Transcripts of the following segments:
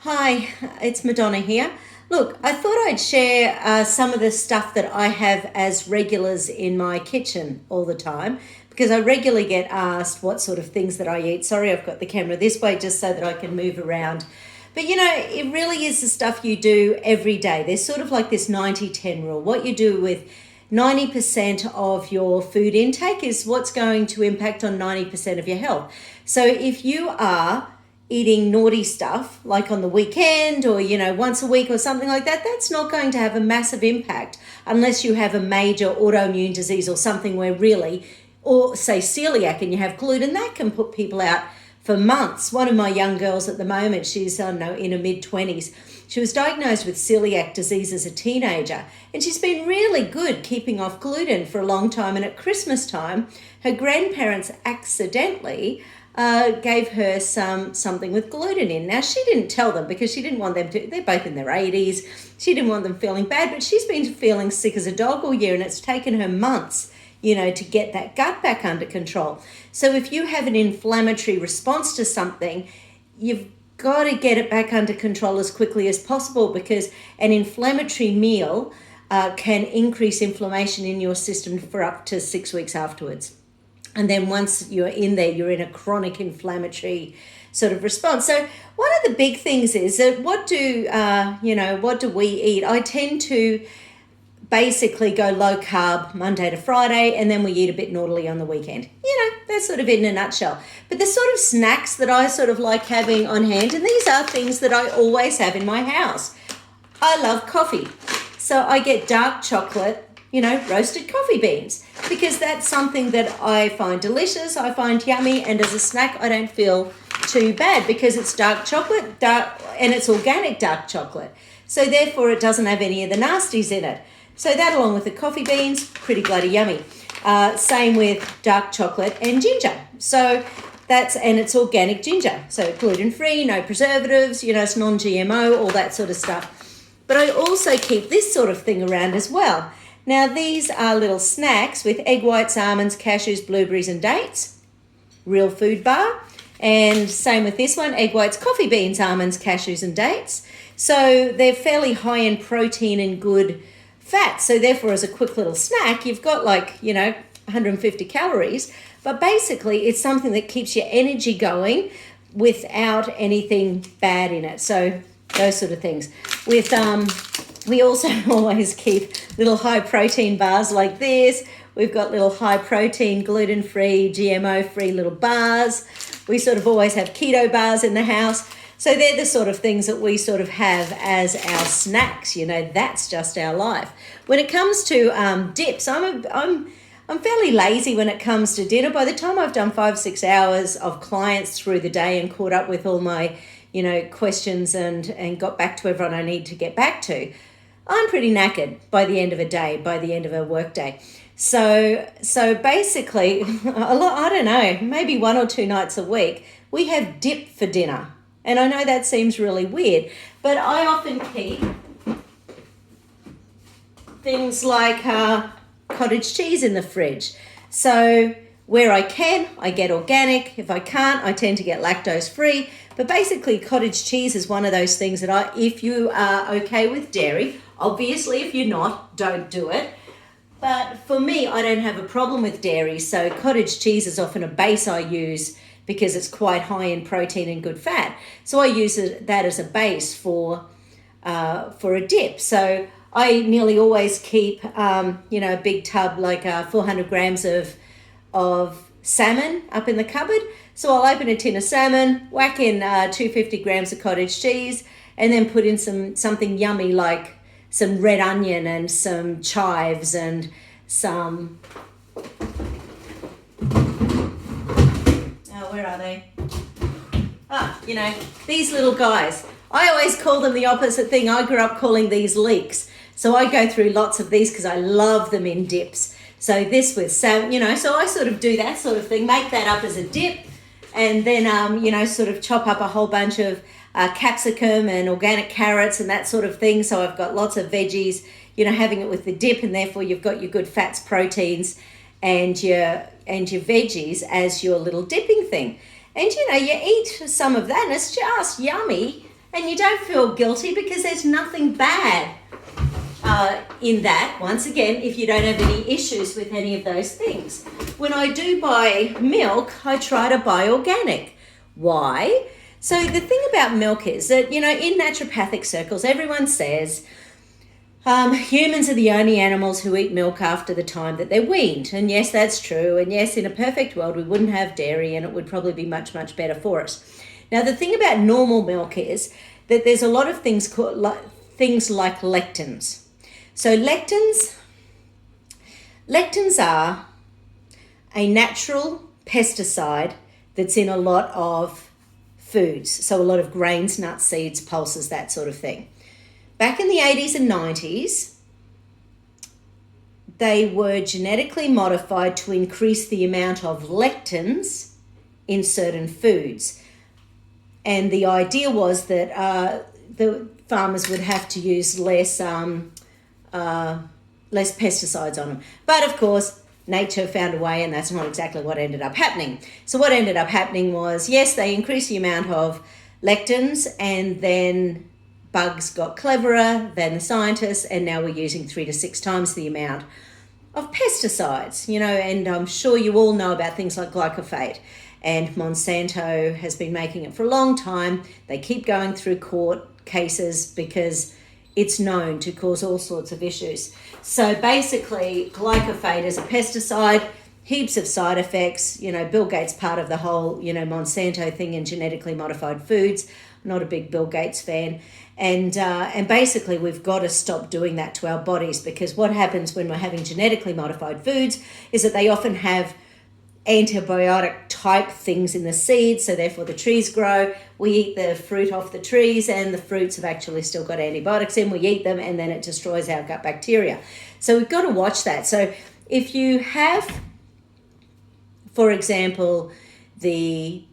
Hi, it's Madonna here. Look, I thought I'd share some of the stuff that I have as regulars in my kitchen all the time because I regularly get asked what sort of things that I eat. Sorry, I've got the camera this way just so that I can move around. But you know, it really is the stuff you do every day. There's sort of like this 90-10 rule. What you do with 90% of your food intake is what's going to impact on 90% of your health. So if you are eating naughty stuff like on the weekend or once a week or something like that, that's not going to have a massive impact unless you have a major autoimmune disease or something where really, or say celiac and you have gluten, that can put people out for months. One of my young girls at the moment, she's in her mid-20s, she was diagnosed with celiac disease as a teenager, and she's been really good keeping off gluten for a long time. And at Christmas time, her grandparents accidentally gave her something with gluten in. Now, she didn't tell them because she didn't want them to, they're both in their 80s. She didn't want them feeling bad, but she's been feeling sick as a dog all year, and it's taken her months, to get that gut back under control. So if you have an inflammatory response to something, you've got to get it back under control as quickly as possible, because an inflammatory meal can increase inflammation in your system for up to 6 weeks afterwards. And then once you're in there, you're in a chronic inflammatory sort of response. So one of the big things is that what do we eat? I tend to basically go low carb Monday to Friday, and then we eat a bit naughtily on the weekend. That's sort of in a nutshell. But the sort of snacks that I sort of like having on hand, and these are things that I always have in my house. I love coffee. So I get dark chocolate, roasted coffee beans, because that's something that I find delicious, I find yummy, and as a snack I don't feel too bad because it's dark chocolate, and it's organic dark chocolate. So therefore it doesn't have any of the nasties in it. So that, along with the coffee beans, pretty bloody yummy. Same with dark chocolate and ginger. So and it's organic ginger. So gluten-free, no preservatives, it's non-GMO, all that sort of stuff. But I also keep this sort of thing around as well. Now, these are little snacks with egg whites, almonds, cashews, blueberries, and dates. Real food bar. And same with this one, egg whites, coffee beans, almonds, cashews, and dates. So they're fairly high in protein and good fat. So therefore, as a quick little snack, you've got 150 calories. But basically, it's something that keeps your energy going without anything bad in it. So those sort of things. We also always keep little high protein bars like this. We've got little high protein, gluten-free, GMO-free little bars. We sort of always have keto bars in the house. So they're the sort of things that we sort of have as our snacks. That's just our life. When it comes to dips, I'm fairly lazy when it comes to dinner. By the time I've done 5-6 hours of clients through the day and caught up with all my questions and got back to everyone I need to get back to, I'm pretty knackered by the end of a day, by the end of a work day. So basically, I don't know, maybe 1 or 2 nights a week, we have dip for dinner. And I know that seems really weird, but I often keep things like cottage cheese in the fridge. So where I can, I get organic. If I can't, I tend to get lactose free. But basically, cottage cheese is one of those things that if you are okay with dairy, obviously if you're not, don't do it. But for me, I don't have a problem with dairy. So cottage cheese is often a base I use because it's quite high in protein and good fat. So I use that as a base for a dip. So I nearly always keep, a big tub, 400 grams of salmon up in the cupboard. So I'll open a tin of salmon, whack in 250 grams of cottage cheese, and then put in something yummy like some red onion and some chives and some... where are they? These little guys. I always call them the opposite thing. I grew up calling these leeks. So I go through lots of these because I love them in dips. So this with salmon, so I sort of do that sort of thing, make that up as a dip, and then, sort of chop up a whole bunch of capsicum and organic carrots and that sort of thing. So I've got lots of veggies, having it with the dip, and therefore you've got your good fats, proteins, and your veggies as your little dipping thing. And you eat some of that and it's just yummy. And you don't feel guilty because there's nothing bad in that, once again, if you don't have any issues with any of those things. When I do buy milk, I try to buy organic. Why? So the thing about milk is that, in naturopathic circles, everyone says humans are the only animals who eat milk after the time that they're weaned. And yes, that's true. And yes, in a perfect world, we wouldn't have dairy and it would probably be much, much better for us. Now, the thing about normal milk is that there's a lot of things things like lectins. So lectins are a natural pesticide that's in a lot of foods. So a lot of grains, nuts, seeds, pulses, that sort of thing. Back in the 80s and 90s, they were genetically modified to increase the amount of lectins in certain foods. And the idea was that the farmers would have to use less pesticides on them. But of course, nature found a way, and that's not exactly what ended up happening. So what ended up happening was, yes, they increased the amount of lectins, and then bugs got cleverer than the scientists, and now we're using 3 to 6 times the amount of pesticides, and I'm sure you all know about things like glyphosate. And Monsanto has been making it for a long time. They keep going through court cases because it's known to cause all sorts of issues. So basically, glyphosate is a pesticide, heaps of side effects. Bill Gates part of the whole, Monsanto thing in genetically modified foods. I'm not a big Bill Gates fan. And basically, we've got to stop doing that to our bodies, because what happens when we're having genetically modified foods is that they often have antibiotic type things in the seeds, so therefore the trees grow. We eat the fruit off the trees, and the fruits have actually still got antibiotics in. We eat them, and then it destroys our gut bacteria. So we've got to watch that. So if you have, for example, the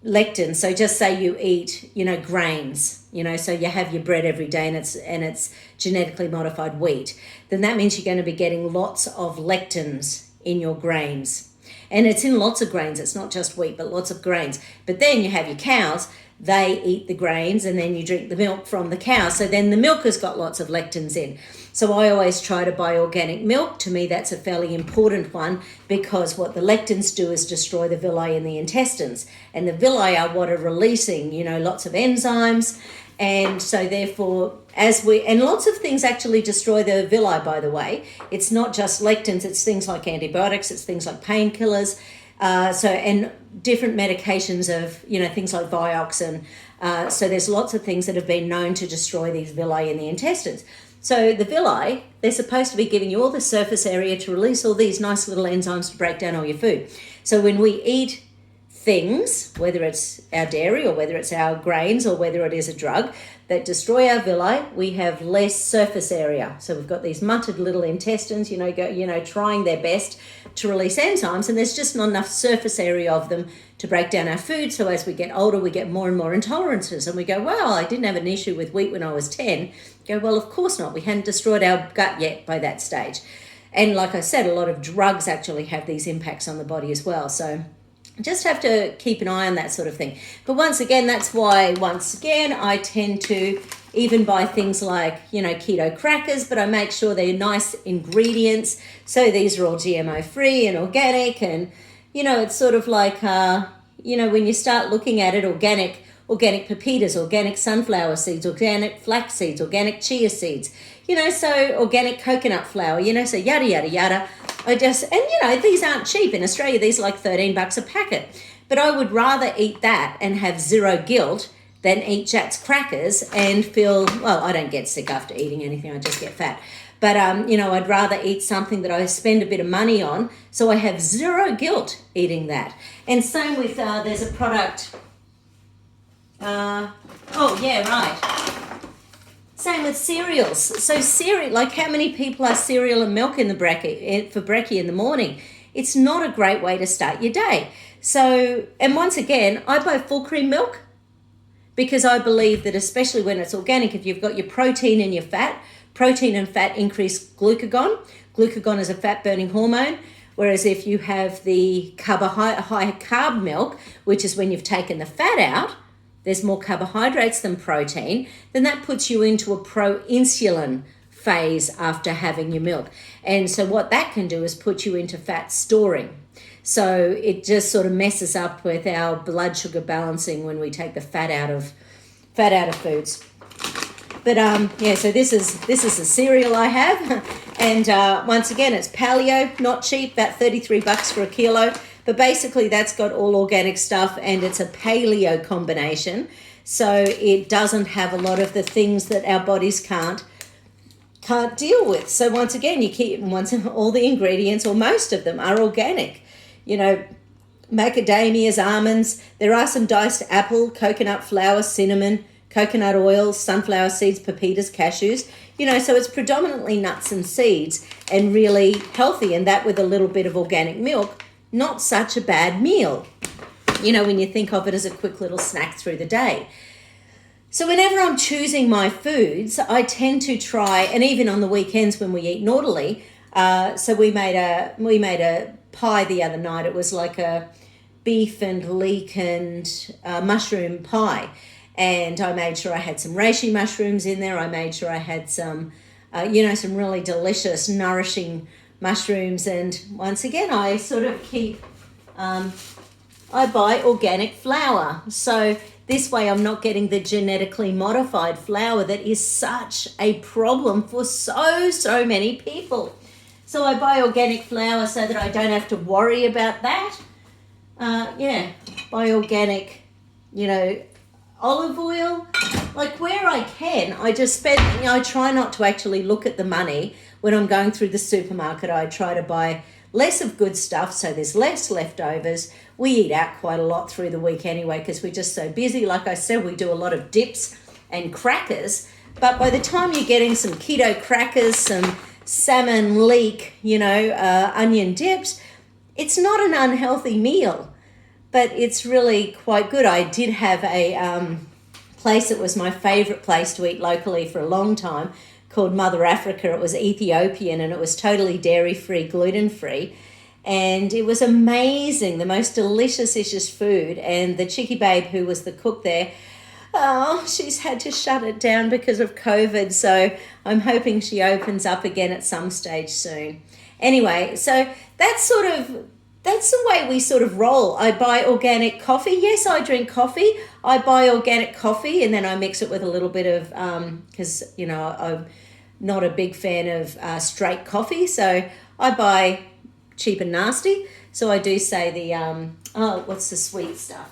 lectins, so just say you eat, grains, so you have your bread every day and it's genetically modified wheat, then that means you're going to be getting lots of lectins in your grains. And it's in lots of grains. It's not just wheat, but lots of grains. But then you have your cows. They eat the grains, and then you drink the milk from the cow. So then the milk has got lots of lectins in. So I always try to buy organic milk. To me, that's a fairly important one, because what the lectins do is destroy the villi in the intestines. And the villi are what are releasing, lots of enzymes. And so therefore, and lots of things actually destroy the villi, by the way. It's not just lectins, it's things like antibiotics, it's things like painkillers, and different medications of, things like Vioxx. And so there's lots of things that have been known to destroy these villi in the intestines. So the villi, they're supposed to be giving you all the surface area to release all these nice little enzymes to break down all your food. So when we eat things, whether it's our dairy or whether it's our grains or whether it is a drug that destroy our villi, we have less surface area. So we've got these mutted little intestines, trying their best to release enzymes, and there's just not enough surface area of them to break down our food. So as we get older, we get more and more intolerances, and we go, well, I didn't have an issue with wheat when I was 10. Go, well, of course not. We hadn't destroyed our gut yet by that stage. And like I said, a lot of drugs actually have these impacts on the body as well. So just have to keep an eye on that sort of thing. But once again, that's why, I tend to even buy things like, keto crackers, but I make sure they're nice ingredients. So these are all GMO free and organic. And, it's sort of like, when you start looking at it, organic pepitas, organic sunflower seeds, organic flax seeds, organic chia seeds, so organic coconut flour, so yada, yada, yada. These aren't cheap in Australia. These are like $13 a packet. But I would rather eat that and have zero guilt than eat Jatz crackers and feel, well, I don't get sick after eating anything. I just get fat. But, I'd rather eat something that I spend a bit of money on, so I have zero guilt eating that. And same with, there's a product, same with cereals. So like how many people are cereal and milk in the brekkie in the morning? It's not a great way to start your day. So, and once again, I buy full cream milk because I believe that especially when it's organic, if you've got your protein and your fat, protein and fat increase glucagon. Glucagon is a fat burning hormone. Whereas if you have the high carb milk, which is when you've taken the fat out, there's more carbohydrates than protein, then that puts you into a pro-insulin phase after having your milk. And so what that can do is put you into fat storing. So it just sort of messes up with our blood sugar balancing when we take the fat out of foods. But so this is the cereal I have, and once again it's paleo, not cheap, about $33 for a kilo. But basically that's got all organic stuff, and it's a paleo combination, so it doesn't have a lot of the things that our bodies can't deal with. So once again, all the ingredients, or most of them, are organic. You know, macadamias, almonds. There are some diced apple, coconut flour, cinnamon, coconut oil, sunflower seeds, pepitas, cashews. You know, so it's predominantly nuts and seeds, and really healthy, and that with a little bit of organic milk, not such a bad meal, you know, when you think of it as a quick little snack through the day. So whenever I'm choosing my foods, I tend to try, and even on the weekends when we eat naughty, so we made a pie the other night. It was like a beef and leek and mushroom pie. And I made sure I had some reishi mushrooms in there. I made sure I had some, some really delicious, nourishing mushrooms. And once again, I sort of I buy organic flour. So this way I'm not getting the genetically modified flour that is such a problem for so many people. So I buy organic flour so that I don't have to worry about that. Buy organic, olive oil. Like where I can, I just spend, I try not to actually look at the money when I'm going through the supermarket. I try to buy less of good stuff so there's less leftovers. We eat out quite a lot through the week anyway because we're just so busy. Like I said, we do a lot of dips and crackers. But by the time you're getting some keto crackers, some salmon leek, onion dips, it's not an unhealthy meal, but it's really quite good. I did have a place that was my favorite place to eat locally for a long time called Mother Africa. It was Ethiopian and it was totally dairy-free, gluten-free. And it was amazing, the most delicious food. And the Chicky Babe, who was the cook there, she's had to shut it down because of COVID. So I'm hoping she opens up again at some stage soon. Anyway, so that's the way we sort of roll. I buy organic coffee. Yes, I drink coffee. I buy organic coffee and then I mix it with a little bit of, because, I'm not a big fan of straight coffee. So I buy cheap and nasty. So I do say what's the sweet stuff?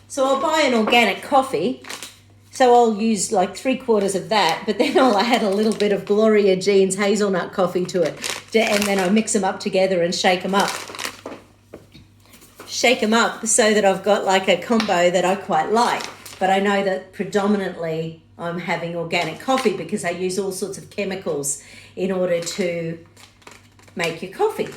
So I'll buy an organic coffee. So I'll use like 3/4 of that, but then I'll add a little bit of Gloria Jean's hazelnut coffee to it. And then I mix them up together and shake them up. Shake them up so that I've got like a combo that I quite like. But I know that predominantly I'm having organic coffee because I use all sorts of chemicals in order to make your coffee.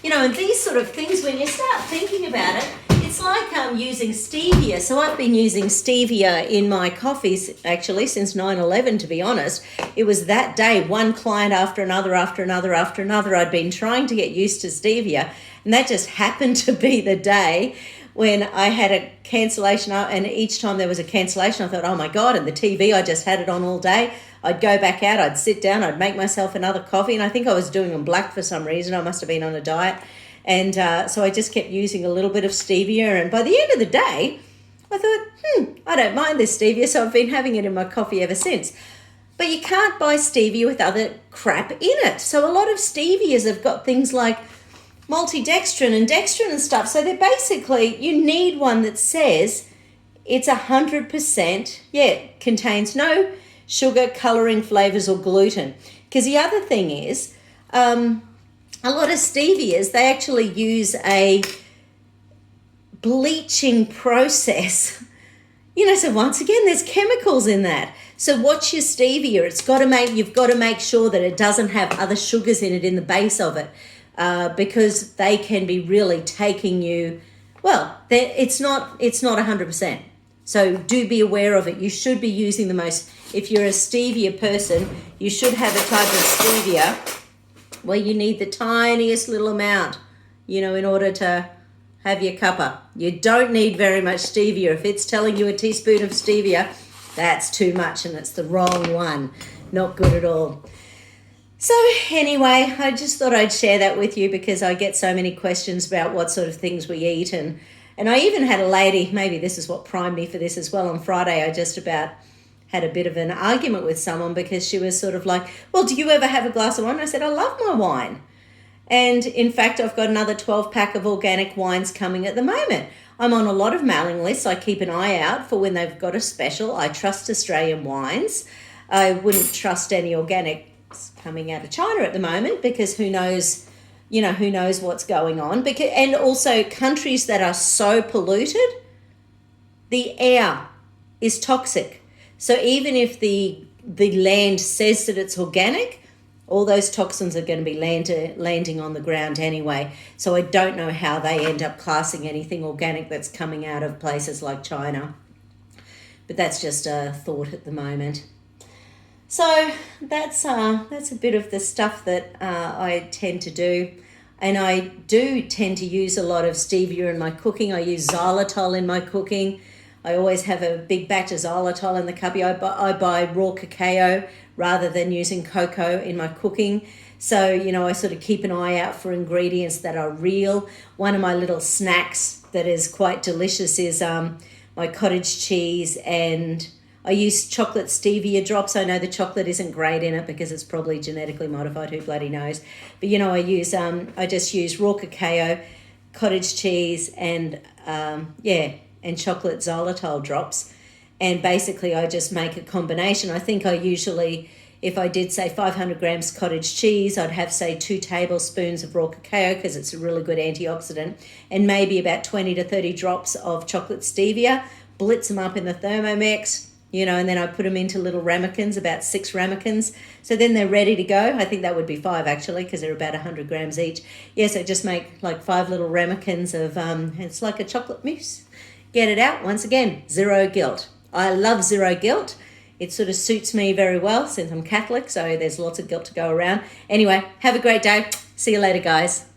And these sort of things, when you start thinking about it, it's like using stevia. So I've been using stevia in my coffees actually since 9/11, to be honest. It was that day, one client after another. I'd been trying to get used to stevia, and that just happened to be the day when I had a cancellation. And each time there was a cancellation, I thought, oh my God, and the TV, I just had it on all day. I'd go back out, I'd sit down, I'd make myself another coffee, and I think I was doing them black for some reason. I must have been on a diet. And so I just kept using a little bit of stevia. And by the end of the day, I thought, I don't mind this stevia. So I've been having it in my coffee ever since. But you can't buy stevia with other crap in it. So a lot of stevias have got things like maltodextrin and dextrin and stuff. So they're basically, you need one that says it's 100%, contains no sugar, colouring, flavours or gluten. Because the other thing is, a lot of stevias, they actually use a bleaching process. So once again, there's chemicals in that. So what's your stevia? You've got to make sure that it doesn't have other sugars in it in the base of it, because they can be really taking you, it's not 100%. So do be aware of it. You should be using if you're a stevia person, you should have a type of stevia where you need the tiniest little amount, in order to have your cuppa. You don't need very much stevia. If it's telling you a teaspoon of stevia, that's too much and it's the wrong one. Not good at all. So anyway, I just thought I'd share that with you because I get so many questions about what sort of things we eat. And I even had a lady, maybe this is what primed me for this as well, on Friday I just about had a bit of an argument with someone because she was sort of like, well, do you ever have a glass of wine? I said, I love my wine. And in fact, I've got another 12 pack of organic wines coming at the moment. I'm on a lot of mailing lists. I keep an eye out for when they've got a special. I trust Australian wines. I wouldn't trust any organics coming out of China at the moment because who knows what's going on. And also countries that are so polluted, the air is toxic. So even if the land says that it's organic, all those toxins are going to be landing on the ground anyway. So I don't know how they end up classing anything organic that's coming out of places like China. But that's just a thought at the moment. So that's a bit of the stuff that I tend to do. And I do tend to use a lot of stevia in my cooking. I use xylitol in my cooking. I always have a big batch of xylitol in the cubby. I buy raw cacao rather than using cocoa in my cooking. So, I sort of keep an eye out for ingredients that are real. One of my little snacks that is quite delicious is my cottage cheese, and I use chocolate stevia drops. I know the chocolate isn't great in it because it's probably genetically modified, who bloody knows. But, I just use raw cacao, cottage cheese, and chocolate xylitol drops. And basically I just make a combination. I think I usually, if I did say 500 grams cottage cheese, I'd have say 2 tablespoons of raw cacao because it's a really good antioxidant, and maybe about 20 to 30 drops of chocolate stevia, blitz them up in the Thermomix, and then I put them into little ramekins, about 6 ramekins. So then they're ready to go. I think that would be 5 actually because they're about 100 grams each. So just make like 5 little ramekins of, it's like a chocolate mousse. Get it out. Once again, zero guilt. I love zero guilt. It sort of suits me very well since I'm Catholic, so there's lots of guilt to go around. Anyway, have a great day. See you later, guys.